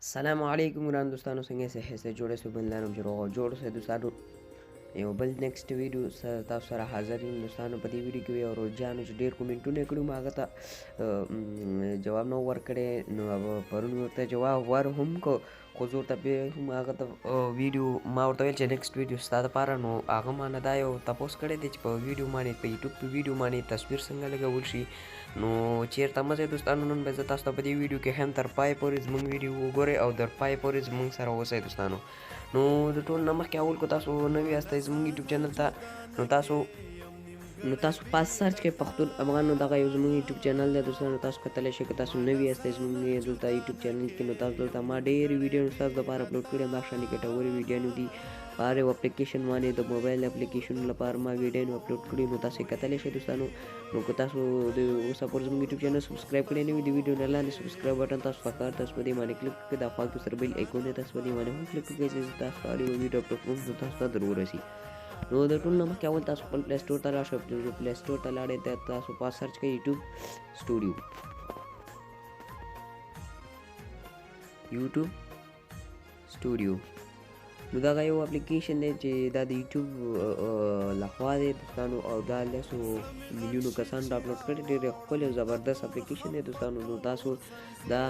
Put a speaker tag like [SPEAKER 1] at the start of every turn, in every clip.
[SPEAKER 1] السلام علیکم ګران دوستانو، څنګه یې؟ صحیح سره جوړ اوسئ، بندلارم چې روغ او جوړ اوسئ دوستانو. یو بل نیکسټ ویډیو سره تاسو سره حاضر یم دوستانو. په دې ویډیو کې یو روجانو چې ډېر کومنټونه یې کړي، ما هغه ته جواب نه ورکړی، نو پرون مې ورته جواب ور هم کو، خو زه ورته بیا هم هغه ته ویډیو ما ورته ویل چې نیکسټ ویډیو ستا دپاره، نو هغه ما نه دا یو تپوس کړی دی چې په ویډیو باندې په یوټیوب په ویډیو باندې تصویر څنګه لګول شي. نو چیرته مه ځئ دوستانو، نن به زه تاسو ته په دې ویډیو کې هم تر پای پورې زموږ ویډیو وګورئ او تر پای پورې زموږ سره اوسئ دوستانو. نو د ټول نه مخکې اول کو تاسو نوي یاستئ زموږ یوټیوب چینل ته، نو تاسو پاس سرچ کړئ پښتون افغان، نو دغه یو زموږ یوټیوب چینل دی دوستانو. تاسو کتلی شئ که تاسو نوي یاستئ زموږ دلته یوټیوب چینل کې، نو تاسو دلته ما ډېرې ویډیوګانې ستاسو دپاره اپلوډ کړي یم. دا شانې ګټورې ویډیوګانې دي. په هر یو اپلیکیشن باندې د موبایل اپلیکیشنونو لپاره ما ویډیوګانې اپلوډ کړي، نو تاسو یې کتلی شئ دوستانو. نو که تاسو د اوسه پورې زموږ یوټیوب چینل سبسکرایب کړی نه وي، د ویډیو نه لاندې سبسکرایب بټن تاسو ته ښکار، تاسو په دې باندې کلیک کړئ. دا خوا کې سره بیل ایکون دی، تاسو په دې باندې هم کلیک کړئ چې زه تاسو ته هر یو ویډیو اپلوډ کوم نو تاسو ته در ورسي. نو د ټول نه مخکې اول تاسو خپل پلی سټور ته لاړ شئ. پلی سټور ته لاړئ، تاسو پاس سرچ کړئ یوټیوب سټوډیو. یوټیوب سټوډیو نو دغه یو اپلیکیشن دی چې دا د یوټیوب لخوا دی دوستانو، او دا لسو میلیونو کسانو ډاونلوډ کړی. ډېر ښکلی او زبردست اپلیکیشن دی دوستانو. نو تاسو دا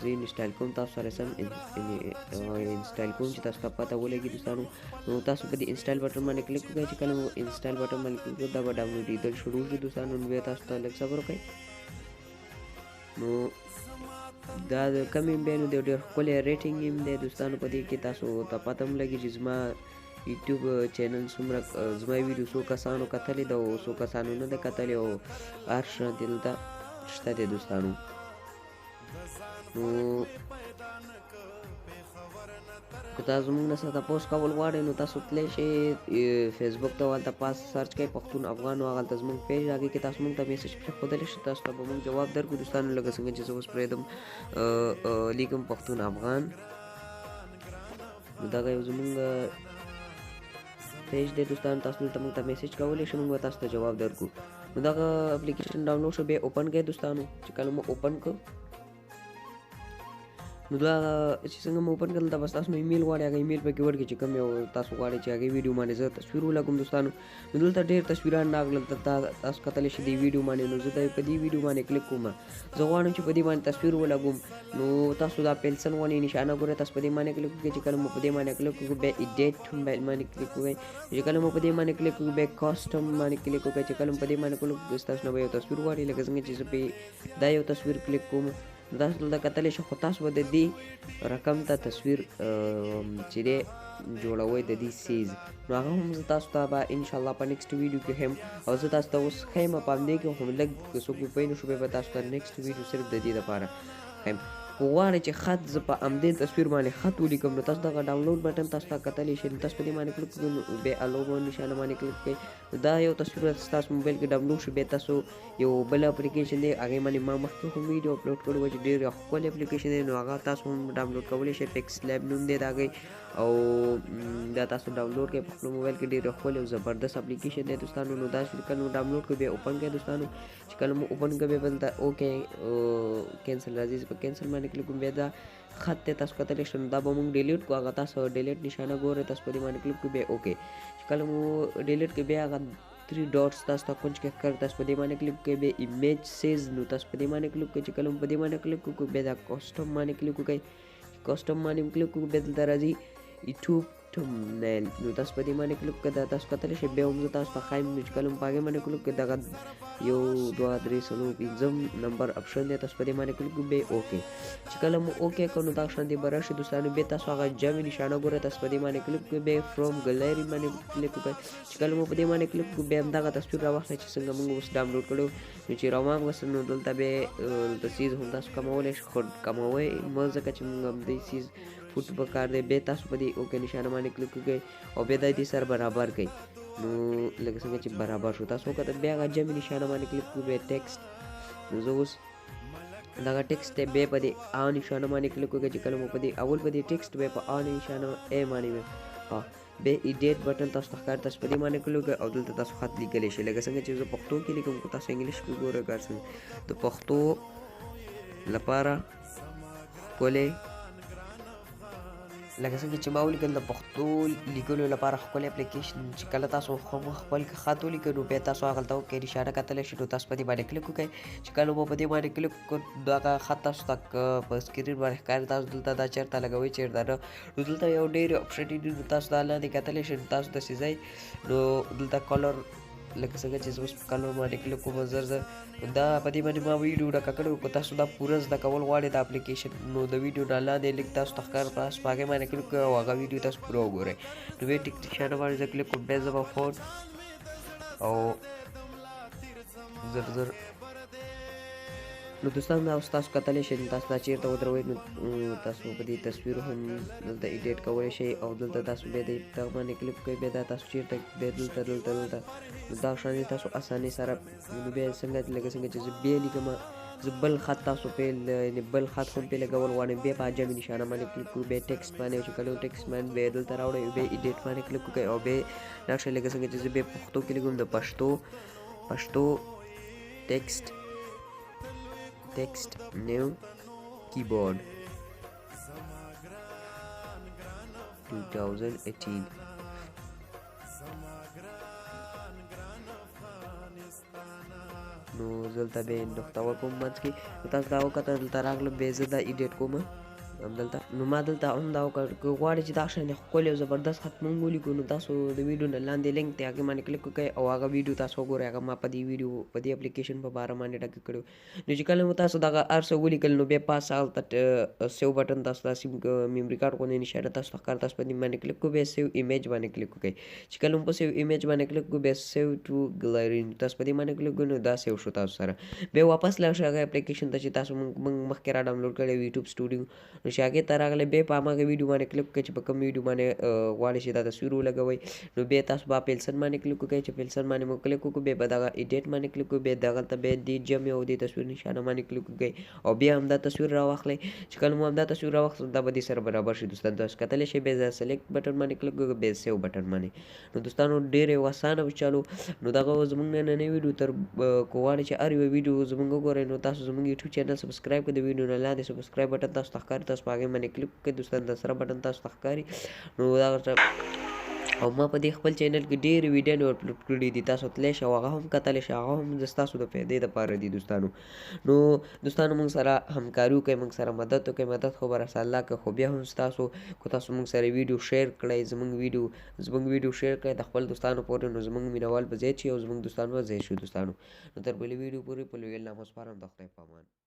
[SPEAKER 1] زه انسټال کوم، تاسو سره سم انسټال کوم چې تاسو ته پته ولګي دوستانو. نو تاسو په دې انسټال بټن باندې کلیک وکړئ. چې کله مو انسټال بټن باندې کلیک وکړئ، دا به ډاونلوډېدل شروع شي دوستانو. نو بیا تاسو ته لږ صبر وکړئ. نو دا د کم ایم دی، نو د ډېر ښکلی ریټینګ هم دی دوستانو. په دې کې تاسو ته پته هم لګي چې زما یوټیوب چینل څومره، زما ویډیو څو کسانو کتلی ده او څو کسانو نه ده کتلی، او هر څه دلته شته دی دوستانو. نو که تاسو زموږ نه څه تپوس کول غواړئ، نو تاسو تللی شئ فیسبوک ته، هلته پاس سرچ کړئ پښتون افغان، نو هغلته زموږ پیج هغې کې تاسو موږ ته میسج پرېښودلی شئ. تاسو ته به موږ جواب درکړو دوستانو، لکه څنګه چې زه اوس پرېږدم لیکم پښتون افغان. نو دغه یو زموږ پیج دی دوستانو. تاسو دلته موږ ته میسج کولی شئ، موږ به تاسو ته جواب درکړو. نو دغه اپلیکیشن ډاونلوډ شو، بیا اوپن کړئ دوستانو. چې کله مو اوپن کړو، نو دا چې څنګه مو اوپن کړل، دا بس تاسو نو ایمیل غواړئ، هغه ایمیل پکې ورکړئ چې کوم یو تاسو غواړئ چې هغې ویډیو باندې زه تصویر ولګوم دوستانو. نو دلته ډېر تصویران راغلل، تاسو کتلی شئ دې ویډیو باندې. نو زه په دې ویډیو باندې کلیک کوم، زه غواړم چې په دې باندې تصویر ولګوم. نو تاسو دا پنسل غوندې نشانه ګورئ، تاسو په دې باندې کلیک وکړئ. چې کله مو په دې باندې کلیک وکړو، بیا ایډیټ باندې کلیک وکړئ. چې کله مو په دې باندې کلیک وکړو، بیا کاسټم باندې کلیک وکړئ. چې کله مو په دې باندې کلیک وکړو، ستاسو نه به یو تصویر غواړي، لکه څنګه چې زه پې دا یو تصویر کلیک کوم. تاسو دلته کتلی شئ، خو تاسو به د دې رقم ته تصویر چې دی جوړوئ، د دې سیز، نو هغه هم زه تاسو ته به انشاءالله په نیکسټ ویډیو کې ښیم. او زه تاسو ته اوس ښیم په همدې کې، خو لږ که څوک مې پوه نه شو، بیا به تاسو ته نیکسټ ویډیو صرف د دې دپاره ښیم. خو غواړئ چې خط زه په همدې تصویر باندې خط ولیکم، نو تاسو دغه ډاونلوډ بټن تاسو ته کتلی شئ. نو تاسو په دې باندې کلیک کړئ، نو بیا الو نشانه باندې کلیک کړئ. نو دا یو تصویر ستاسو موبایل کې ډاونلوډ شو. بیا تاسو یو بل اپلیکیشن دی، هغې باندې ما مخکې هم ویډیو اپلوډ کړی و چې ډېر ښکلی اپلیکیشن دی، نو هغه تاسو هم ډاونلوډ کولی شئ. پکس لیب نوم دی د هغې، او دا تاسو ډاونلوډ کړئ په خپل موبایل کې. ډېر ښکلی او زبردست اپلیکیشن دی دوستانو. نو دا چې کله مو ډاونلوډ کړئ، بیا اوپن کړئ دوستانو. چې کله مو اوپن کړئ، بیا به دلته اوکې کینسل راځي، زه په کینسل باندې کلیک کوم. بیا دا خط دی تاسو کتلی شئ، نو دا به مونږ ډیلیټ کړو. هغه تاسو ډیلیټ نشانه ګورئ، تاسو په دې باندې کلیک کړئ، بیا اوکې. چې کله مو ډیلیټ کړئ، بیا هغه 3 ډاټس تاسو ته کونج کې ښکاري، تاسو په دې باندې کلیک کړئ. بیا ایمیج سیز، نو تاسو په دې باندې کلیک کړئ. چې کله مو په دې باندې کلیک وکړو، بیا دا کاسټم باندې کلیک وکړئ. کاسټم باندې کلیک وکړو، بیا دلته راځي یوټیوب تمنیل، نو تاسو په دې باندې کلیک کړئ. دا تاسو کتلی شئ. بیا هم زه تاسو ته ښایم، نو چې کله مو په هغې باندې کلیک کړئ، دغه 1 2 3 4 5 نمبر اپشن دی، تاسو په دې باندې کلیک کړئ، بیا اوکې. چې کله مو اوکې کړو، نو دا شانتې به راشي دوستانو. بیا تاسو هغه جمع نشانه ګورئ، تاسو په دې باندې کلیک کړئ، بیا فرام ګلري باندې کلیک وکړئ. چې کله مو په دې باندې کلیک کړو، بیا همدغه تصویر راواخلئ چې څنګه موږ اوس ډاونلوډ کړو. نو چې راواغوستل، نو دلته بیا دلته سیز هم تاسو کمولی شئ، خو کموئ مه، ځکه چې موږ همدې سیز فوټ پکار دی. بیا تاسو په دې اوکې نشانه باندې کلیک وکړئ، او بیا د دې سره برابر کړئ. نو لکه څنګه چې برابر شو، تاسو وکتل. بیا هغه جمع نشانه باندې کلیک کړو، بیا ټیکسټ. نو زه اوس دغه ټیکسټ دی، بیا په دې آ نشانه باندې کلیک وکړئ. چې کله مو په دې اول په دې ټیکسټ، بیا په آ نشانه ای باندې بیا ایډیټ بټن تاسو ته ښکاري، تاسو په دې باندې کلیک وکړئ، او دلته تاسو خط لیکلی شئ. لکه څنګه چې زه پښتو کې لیکم، خو تاسو انګلیش کې ګورئ. کار څنګه د پښتو لپاره ښکلی لکه څنګه چې ما ولیکل د پښتو لیکلو لپاره ښکلی اپلیکیشن چې کله تاسو خپل خط ولیکئ نو بیا تاسو هغلته وکړئ اشاره کتلی شئ نو تاسو په دې باندې کلیک وکړئ چې کله مو په دې باندې کلیک وکړ دغه خط تاسو ته په سکرین باندې ښکاري تاسو دلته دا چېرته لګوئ چېرته نه نو دلته یو ډېرې اپشن دي نو تاسو دا لاندې کتلی شئ نو تاسو داسې ځئ نو دلته کلر لکه څنګه چې زه اوس په کلر باندې کلیک کوم زر زر دا په دې باندې ما ویډیو ډکه کړې وه که تاسو دا پوره زده کول غواړئ د اپلیکیشن نو د ویډیو نه لاندې لینک تاسو ته ښکار تاسو په هغې باندې کلیک کوئ او هغه ویډیو تاسو پوره وګورئ نو بیا ټیک نښانه باندې زه کلیک کوم بیا زه به فون او زر زر نو دوستان دا اوس تاسو کتلی شئ نو تاسو دا چېرته ودروئ نو تاسو په دې تصویر هم دلته ایډیټ کولی شئ او دلته تاسو بیا د دغه باندې کلیک کوئ بیا دا تاسو چېرته بیا دلته نو دا شانې تاسو اسانۍ سره نو بیا څنګه لکه څنګه چې زه بیا لیکم زه بل خط تاسو پې یعنې بل خط هم پې لګول غواړم بیا په جمع نشانه باندې کلیک کړو بیا ټکسټ باندې چې کله ټکسټ باندې بیا دلته راوړئ بیا ایډیټ باندې کلیک وکړئ او بیا نقشه لکه څنګه چې زه بیا پښتو کې لیکم د پښتو ټکسټ نیو کیبورډ 2018 نو دلته بیا نقطه ورکوم منځ کې تاسو دا وکړه دلته راغلم بیا زه دا ایډیټ کوم همدلته نو ما دلته هم دا وکړ که غواړئ چې دا شان ښکلی او زبردست خط مونږ ولیکو نو تاسو د ویډیو نه لاندې لینک دی هغې باندې کلیک وکړئ او هغه ویډیو تاسو وګورئ هغه ما په دې ویډیو په دې اپلیکیشن په باره باندې ډکه کړې نو چې کله مو تاسو دغه هر څه ولیکل نو بیا پاس هلته سیو بټن تاسو دا میمري کارډ غوندې نشانه تاسو ته ښکار تاسو په دې باندې کلیک کړو بیا سیو ایمیج باندې کلیک وکړئ چې کله مو په سیو ایمیج باندې کلیک کړو بیا سیو ټو ګلري تاسو په دې باندې کلیک کړو نو دا سیو شو تاسو سره بیا واپس لاړ شئ هغه اپلیکیشن ته چې تاسو موږ مخکې را ډاونلوډ کړی یوټیوب سټوډیو نو چې هغې ته راغلی بیا په هماغه ویډیو باندې کلیک وکړئ چې په کوم ویډیو باندې غواړئ چې دا تصویر ولګوئ نو بیا تاسو به پیلسن باندې کلیک وکړئ چې پیلسن باندې مو کلیک وکړو بیا به دغه ایډیټ باندې کلیک وکړو بیا دغلته بیا دې جمع او دې تصویر نشانه باندې کلیک وکړئ او بیا همدا تصویر راواخلئ چې کله مو همدا تصویر راواخلئ دا به دې سره برابر شي دوستان تاسو کتلی شئ بیا سلیکټ بټن باندې کلیک وکړئ بیا سیو بټن باندې نو دوستانو ډېر یو اسانه چالو نو دغه زموږ نننۍ ویډیو تر که غواړئ چې هر یوه ویډیو زموږ وګورئ نو تاسو زموږ یوټیوب چینل سبسکرایب کړئ د ویډیو نه لاندې سبسکرایب بټن تاسو ته ښکاري تاسو په هغې باندې کلیک وکړئ دوستان د سره بټن تاسو ته ښکاري نو دغه او ما په دې خپل چینل کې ډېرې ویډیوګانې اپلوډ کړي دي تاسو تللی شئ او هغه هم کتلی شئ هغه هم ستاسو د فایدې دپاره دي دوستانو نو دوستانو موږ سره همکاري وکړئ موږ سره مدد وکړئ مدد خو به راسه الله که خو بیا هم ستاسو که تاسو موږ سره ویډیو شیر کړئ زموږ ویډیو شیر کړئ د خپل دوستانو پورې نو زموږ مینوال به زیات شي او زموږ دوستان به زیات شي دوستانو نو تر بلې ویډیو پورې په لوی الله مو سپارم د خدای په امان